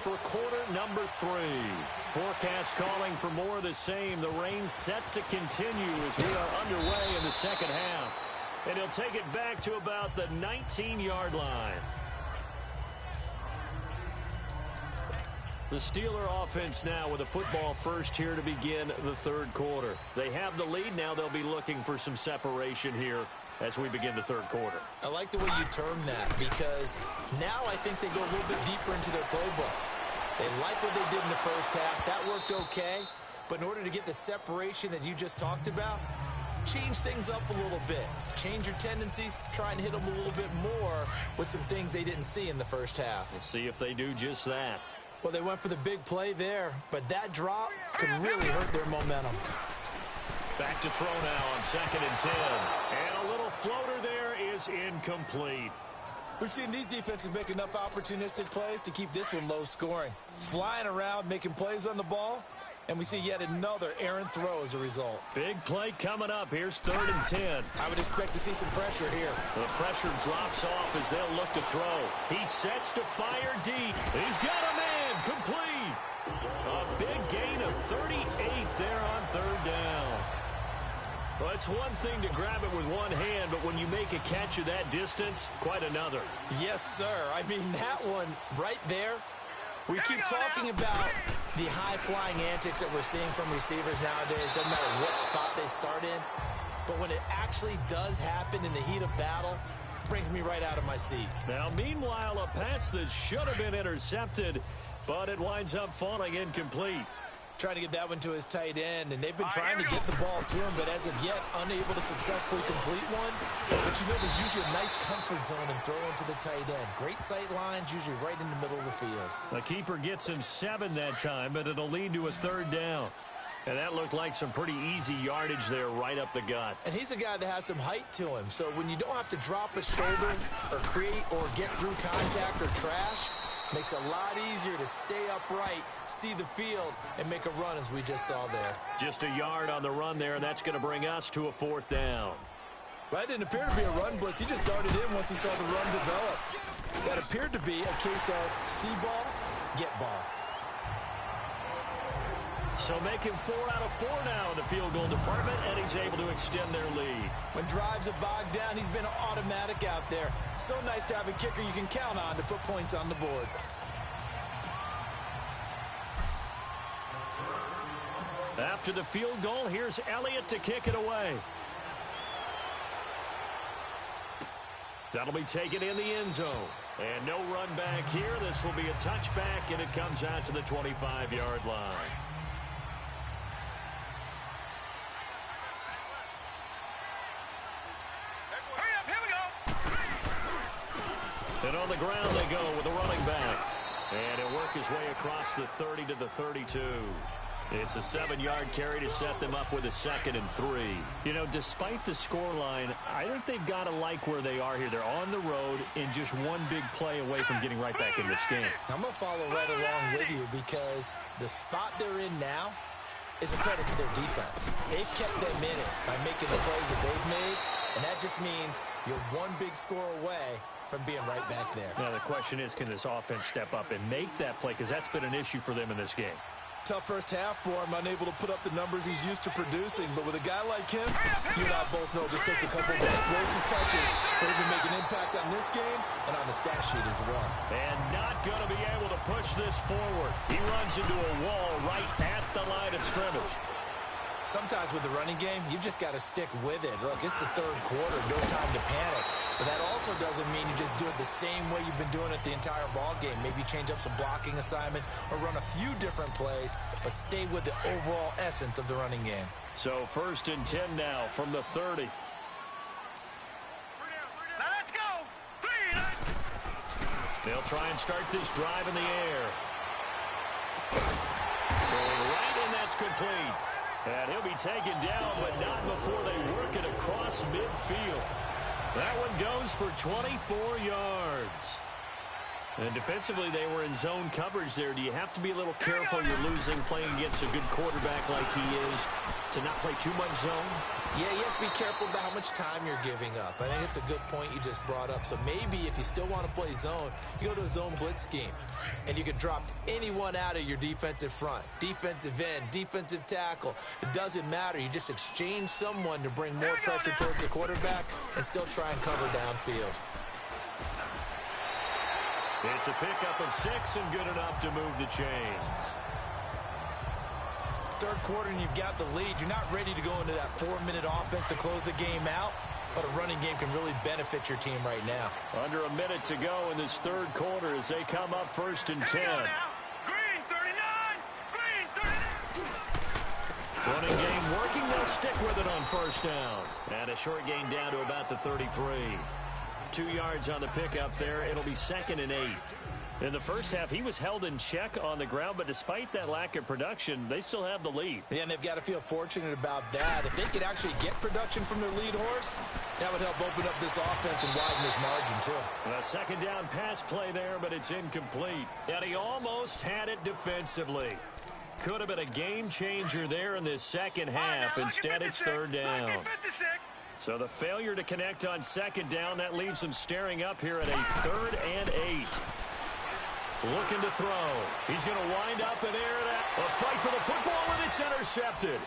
for quarter number 3. Forecast calling for more of the same. The rain set to continue as we are underway in the second half. And he'll take it back to about the 19-yard line. The Steeler offense now with a football first here to begin the third quarter. They have the lead. Now they'll be looking for some separation here as we begin the third quarter. I like the way you term that because now I think they go a little bit deeper into their playbook. They like what they did in the first half. That worked okay. But in order to get the separation that you just talked about, change things up a little bit. Change your tendencies. Try and hit them a little bit more with some things they didn't see in the first half. We'll see if they do just that. Well, they went for the big play there, but that drop could really hurt their momentum. Back to throw now on 2nd and 10. And a little floater there is incomplete. We've seen these defenses make enough opportunistic plays to keep this one low scoring. Flying around, making plays on the ball, and we see yet another errant throw as a result. Big play coming up. Here's 3rd and 10. I would expect to see some pressure here. The pressure drops off as they'll look to throw. He sets to fire deep. He's got a man. Complete. A big gain of 38 there on 3rd down. Well, it's one thing to grab it with one hand, but when you make a catch of that distance, quite another. Yes, sir. I mean, that one right there. We keep talking about the high-flying antics that we're seeing from receivers nowadays. Doesn't matter what spot they start in. But when it actually does happen in the heat of battle, it brings me right out of my seat. Now, meanwhile, a pass that should have been intercepted, but it winds up falling incomplete. Trying to get that one to his tight end, and they've been trying to get the ball to him, but as of yet, unable to successfully complete one. But you know, there's usually a nice comfort zone and throw into the tight end. Great sight lines, usually right in the middle of the field. The keeper gets him 7 that time, but it'll lead to a 3rd down. And that looked like some pretty easy yardage there right up the gut. And he's a guy that has some height to him, so when you don't have to drop a shoulder or create or get through contact or trash, makes it a lot easier to stay upright, see the field, and make a run as we just saw there. Just a yard on the run there, and that's going to bring us to a 4th down. That didn't appear to be a run blitz. He just darted in once he saw the run develop. That appeared to be a case of see ball, get ball. So making 4 out of 4 now in the field goal department, and he's able to extend their lead. When drives are bogged down, he's been automatic out there. So nice to have a kicker you can count on to put points on the board. After the field goal, here's Elliott to kick it away. That'll be taken in the end zone. And no run back here. This will be a touchback, and it comes out to the 25-yard line. And on the ground they go with a running back. And he'll work his way across the 30 to the 32. It's a 7-yard carry to set them up with a 2nd and 3. You know, despite the scoreline, I think they've got to like where they are here. They're on the road and just one big play away from getting right back in this game. I'm going to follow right along with you because the spot they're in now is a credit to their defense. They've kept them in it by making the plays that they've made, and that just means you're one big score away from being right back there. Now the question is, can this offense step up and make that play? Because that's been an issue for them in this game. Tough first half for him, unable to put up the numbers he's used to producing. But with a guy like him, you and I both know it just takes a couple of explosive touches for him to make an impact on this game and on the stat sheet as well. And not going to be able to push this forward. He runs into a wall right at the line of scrimmage. Sometimes with the running game, you've just got to stick with it. Look, it's the third quarter, no time to panic. But that also doesn't mean you just do it the same way you've been doing it the entire ball game. Maybe change up some blocking assignments or run a few different plays, but stay with the overall essence of the running game. So 1st and 10 now from the 30. Now let's go. They'll try and start this drive in the air. Throwing right, and that's complete. And he'll be taken down, but not before they work it across midfield. That one goes for 24 yards. And defensively, they were in zone coverage there. Do you have to be a little careful? You're losing playing against a good quarterback like he is. to not play too much zone? Yeah, you have to be careful about how much time you're giving up. I think it's a good point you just brought up. So maybe if you still want to play zone, you go to a zone blitz scheme, and you can drop anyone out of your defensive front, defensive end, defensive tackle. It doesn't matter. You just exchange someone to bring more pressure towards the quarterback and still try and cover downfield. It's a pickup of 6 and good enough to move the chains. Third quarter and you've got the lead. You're not ready to go into that 4-minute offense to close the game out, but a running game can really benefit your team right now. Under a minute to go in this third quarter as they come up 1st and 10. Green 39. Green 39. Running game working. They'll stick with it on 1st down. And a short gain down to about the 33. 2 yards on the pickup there. It'll be 2nd and 8. In the first half, he was held in check on the ground, but despite that lack of production, they still have the lead. Yeah, and they've got to feel fortunate about that. If they could actually get production from their lead horse, that would help open up this offense and widen this margin, too. A 2nd down pass play there, but it's incomplete. And he almost had it defensively. Could have been a game changer there in this second half. Instead, it's 3rd down. So the failure to connect on 2nd down, that leaves them staring up here at a 3rd and 8. Looking to throw. He's going to wind up in air. A fight for the football, and it's intercepted.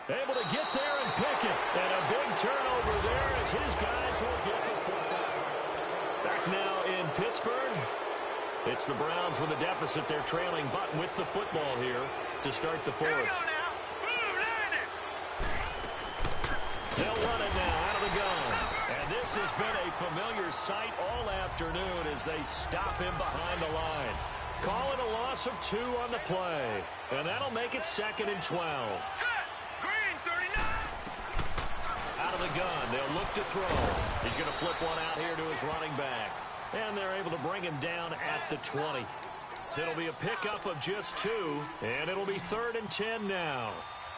Able to get there and pick it. And a big turnover there as his guys will get the football. Back now in Pittsburgh. It's the Browns with a deficit. They're trailing, but with the football here to start the 4th. They'll run it now out of the gun. And this has been a familiar sight all afternoon as they stop him behind the line. Call it a loss of 2 on the play. And that'll make it 2nd and 12. Green 39. Out of the gun. They'll look to throw. He's going to flip one out here to his running back. And they're able to bring him down at the 20. It'll be a pickup of just 2. And it'll be 3rd and 10 now.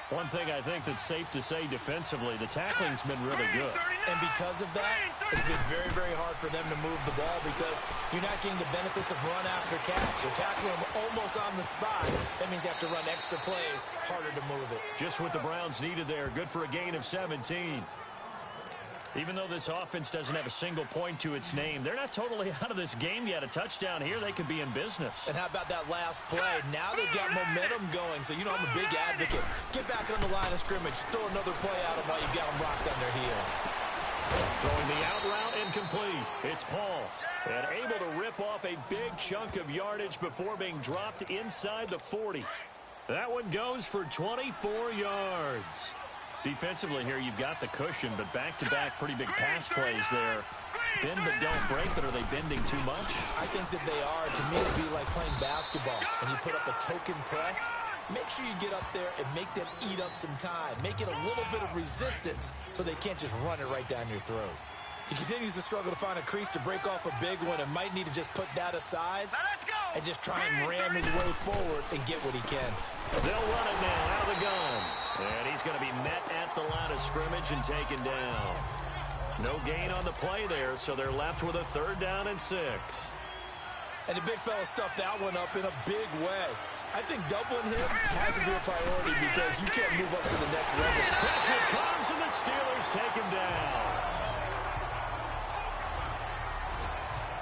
One thing I think that's safe to say defensively, the tackling's been really good. And because of that, it's been very, very hard for them to move the ball because you're not getting the benefits of run after catch. You're tackling them almost on the spot. That means you have to run extra plays, harder to move it. Just what the Browns needed there. Good for a gain of 17. Even though this offense doesn't have a single point to its name, they're not totally out of this game yet. A touchdown here, they could be in business. And how about that last play? Now they've got momentum going, so you know I'm a big advocate. Get back on the line of scrimmage. Throw another play at them while you've got them rocked on their heels. Throwing the out route incomplete. It's Paul. And able to rip off a big chunk of yardage before being dropped inside the 40. That one goes for 24 yards. Defensively here, you've got the cushion, but back-to-back pretty big pass plays there. Bend but don't break, but are they bending too much? I think that they are. To me, it'd be like playing basketball. When you put up a token press, make sure you get up there and make them eat up some time. Make it a little bit of resistance so they can't just run it right down your throat. He continues to struggle to find a crease to break off a big one and might need to just put that aside and just try and ram his way forward and get what he can. They'll run it now out of the gun. And he's going to be met at the line of scrimmage and taken down. No gain on the play there, so they're left with a 3rd down and 6. And the big fella stuffed that one up in a big way. I think doubling him has to be a priority because you can't move up to the next level. Pressure comes and the Steelers take him down.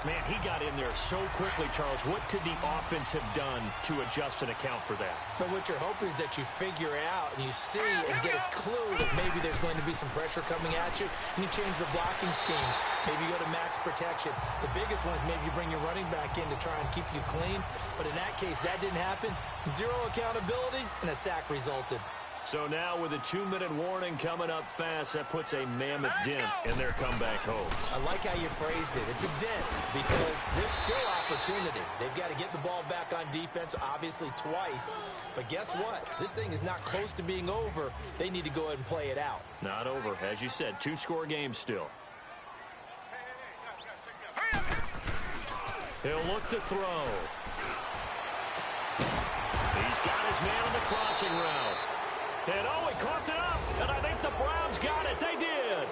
Man, he got in there so quickly, Charles. What could the offense have done to adjust and account for that? But what you're hoping is that you figure out and you see and get a clue that maybe there's going to be some pressure coming at you, and you change the blocking schemes. Maybe you go to max protection. The biggest one is maybe you bring your running back in to try and keep you clean. But in that case, that didn't happen. 0 accountability, and a sack resulted. So now with a 2-minute warning coming up fast, that puts a mammoth dent in their comeback hopes. I like how you phrased it. It's a dent because there's still opportunity. They've got to get the ball back on defense, obviously twice. But guess what? This thing is not close to being over. They need to go ahead and play it out. Not over. As you said, 2-score game still. He'll look to throw. He's got his man on the crossing route. And oh, he caught it up, and I think the Browns got it. They did.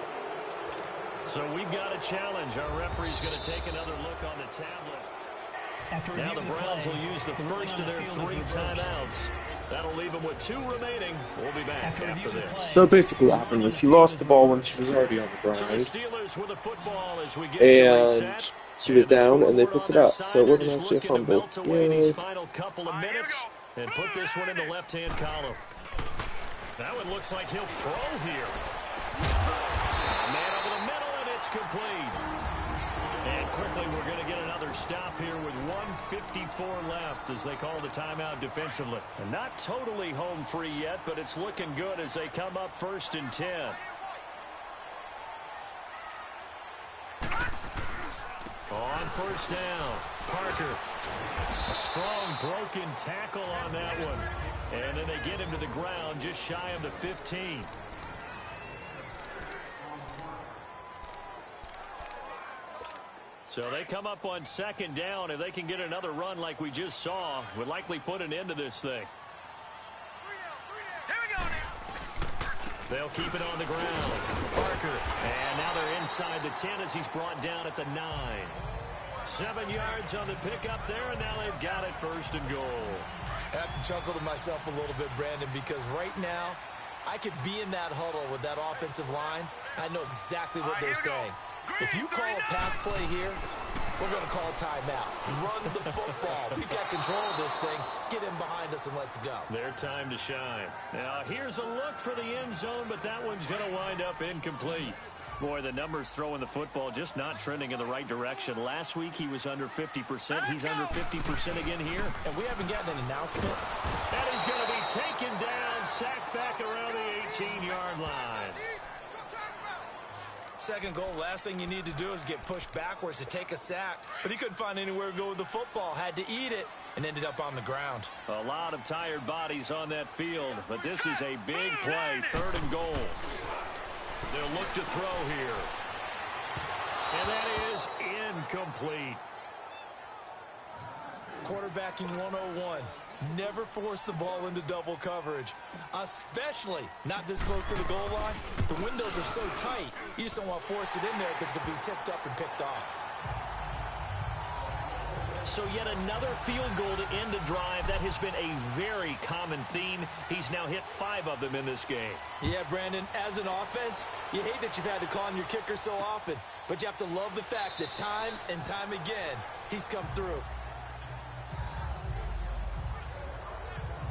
So we've got a challenge. Our referee's going to take another look on the tablet. Now the Browns will use the first of their 3 timeouts. That'll leave them with 2 remaining. We'll be back after this. So basically what happened was he lost the ball once he was already on the ground. So the Steelers with the football as we get And he was down and they picked it up. So it wasn't actually a fumble. Yay. Final couple of minutes and put this one in the left-hand column. That one looks like he'll throw here. Man over the middle, and it's complete. And quickly, we're going to get another stop here with 1:54 left as they call the timeout defensively. And not totally home free yet, but it's looking good as they come up 1st and 10. On 1st down, Parker. A strong broken tackle on that one. And then they get him to the ground just shy of the 15. So they come up on 2nd down. If they can get another run like we just saw, would likely put an end to this thing. Here we go now. They'll keep it on the ground. Parker. And now they're inside the 10 as he's brought down at the 9. 7 yards on the pickup there, and now they've got it 1st and goal. I have to chuckle to myself a little bit, Brandon, because right now I could be in that huddle with that offensive line. I know exactly what they're saying. If you call a pass play here, we're going to call a timeout. Run the football. We've got control of this thing. Get in behind us and let's go. Their time to shine. Now, here's a look for the end zone, but that one's going to wind up incomplete. Boy, the numbers throwing the football just not trending in the right direction. Last week, he was under 50%. He's under 50% again here. And we haven't gotten an announcement. And he's going to be taken down, sacked back around the 18-yard line. 2nd goal, last thing you need to do is get pushed backwards to take a sack. But he couldn't find anywhere to go with the football. Had to eat it and ended up on the ground. A lot of tired bodies on that field, but this is a big play, 3rd and goal. They'll look to throw here. And that is incomplete. Quarterbacking 101. Never force the ball into double coverage, especially not this close to the goal line. The windows are so tight, you just don't want to force it in there because it could be tipped up and picked off. So yet another field goal to end the drive. That has been a very common theme. He's now hit 5 of them in this game. Yeah, Brandon, as an offense, you hate that you've had to call on your kicker so often, but you have to love the fact that time and time again, he's come through.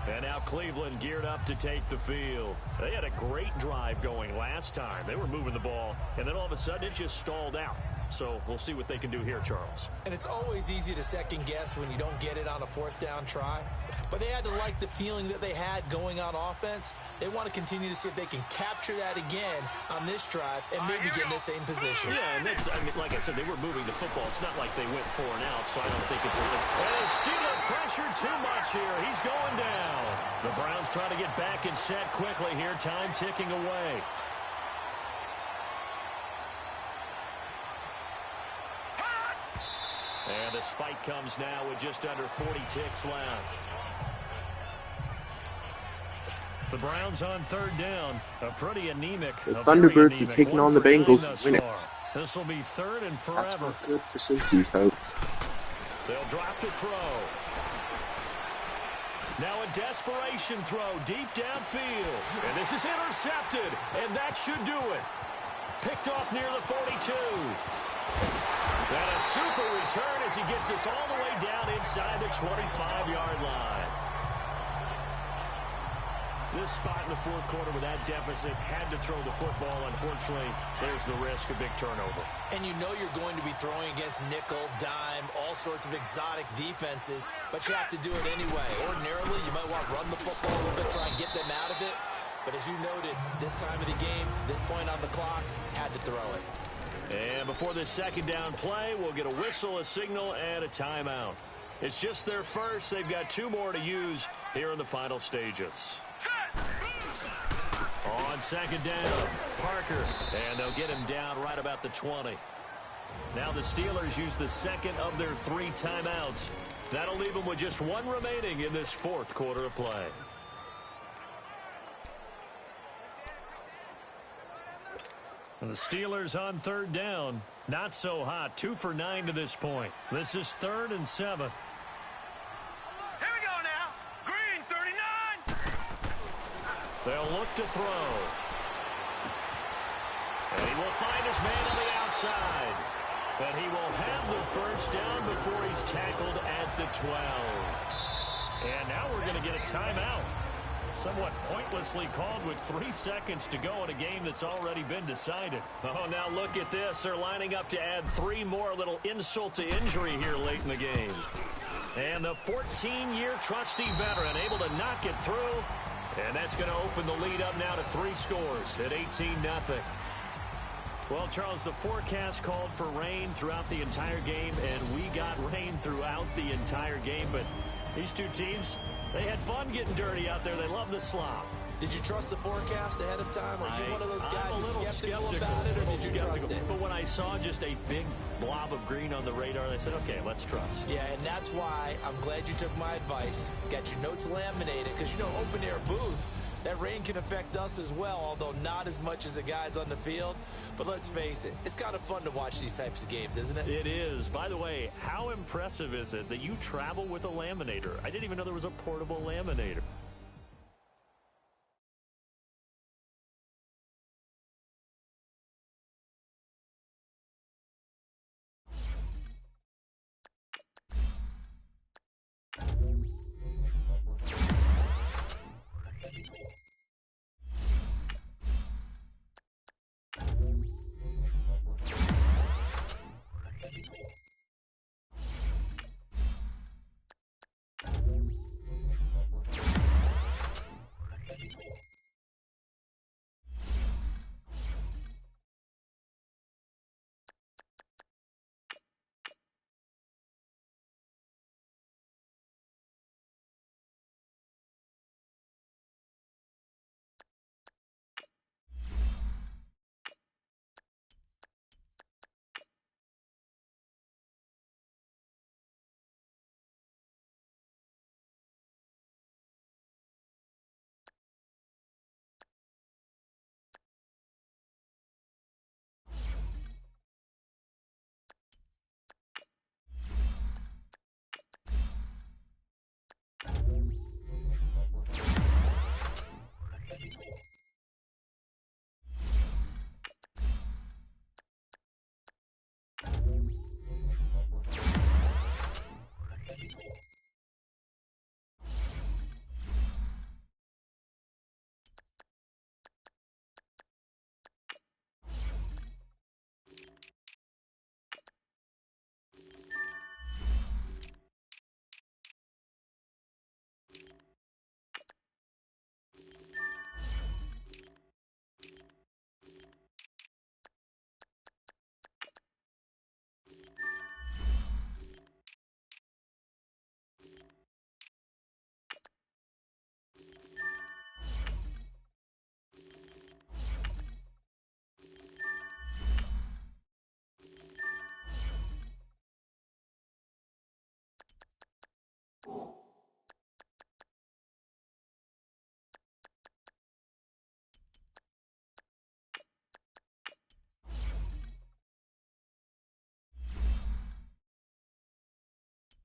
And now Cleveland geared up to take the field. They had a great drive going last time. They were moving the ball, and then all of a sudden it just stalled out. So we'll see what they can do here, Charles. And it's always easy to second guess when you don't get it on a 4th down try. But they had to like the feeling that they had going on offense. They want to continue to see if they can capture that again on this drive and maybe get in the same position. Yeah, and that's, I mean, like I said, they were moving the football. It's not like they went 4 and out, so I don't think it's a... And the Steelers pressure too much here. He's going down. The Browns trying to get back and set quickly here. Time ticking away. And the spike comes now with just under 40 ticks left. The Browns on 3rd down. A pretty anemic. The Thunderbirds are taking on the Bengals and winning. This will be 3rd and forever. That's not good for Cincy's hope. They'll drop the throw. Now a desperation throw deep downfield. And this is intercepted. And that should do it. Picked off near the 42. And a super return as he gets us all the way down inside the 25-yard line. This spot in the 4th quarter with that deficit had to throw the football. Unfortunately, there's the risk of big turnover. And you know you're going to be throwing against nickel, dime, all sorts of exotic defenses, but you have to do it anyway. Ordinarily, you might want to run the football a little bit, try and get them out of it. But as you noted, this time of the game, this point on the clock, had to throw it. And before this 2nd down play, we'll get a whistle, a signal, and a timeout. It's just their first. They've got 2 more to use here in the final stages. On 2nd down, Parker, and they'll get him down right about the 20. Now the Steelers use the 2nd of their 3 timeouts. That'll leave them with just 1 remaining in this 4th quarter of play. And the Steelers on 3rd down. Not so hot. 2 for 9 to this point. This is 3rd and 7. Here we go now. Green 39. They'll look to throw. And he will find his man on the outside. And he will have the first down before he's tackled at the 12. And now we're going to get a timeout. Somewhat pointlessly called with 3 seconds to go in a game that's already been decided. Oh, now look at this. They're lining up to add 3 more, little insult to injury here late in the game. And the 14-year trusty veteran able to knock it through. And that's going to open the lead up now to 3 scores at 18-0. Well, Charles, the forecast called for rain throughout the entire game, and we got rain throughout the entire game. But these two teams, they had fun getting dirty out there. They love the slop. Did you trust the forecast ahead of time? Are you one of those guys that's skeptical about it, or did you trust it? But when I saw just a big blob of green on the radar, I said, okay, let's trust. Yeah, and that's why I'm glad you took my advice. Got your notes laminated, because, you know, open-air booth, that rain can affect us as well, although not as much as the guys on the field. But let's face it, it's kind of fun to watch these types of games, isn't it? It is. By the way, how impressive is it that you travel with a laminator? I didn't even know there was a portable laminator.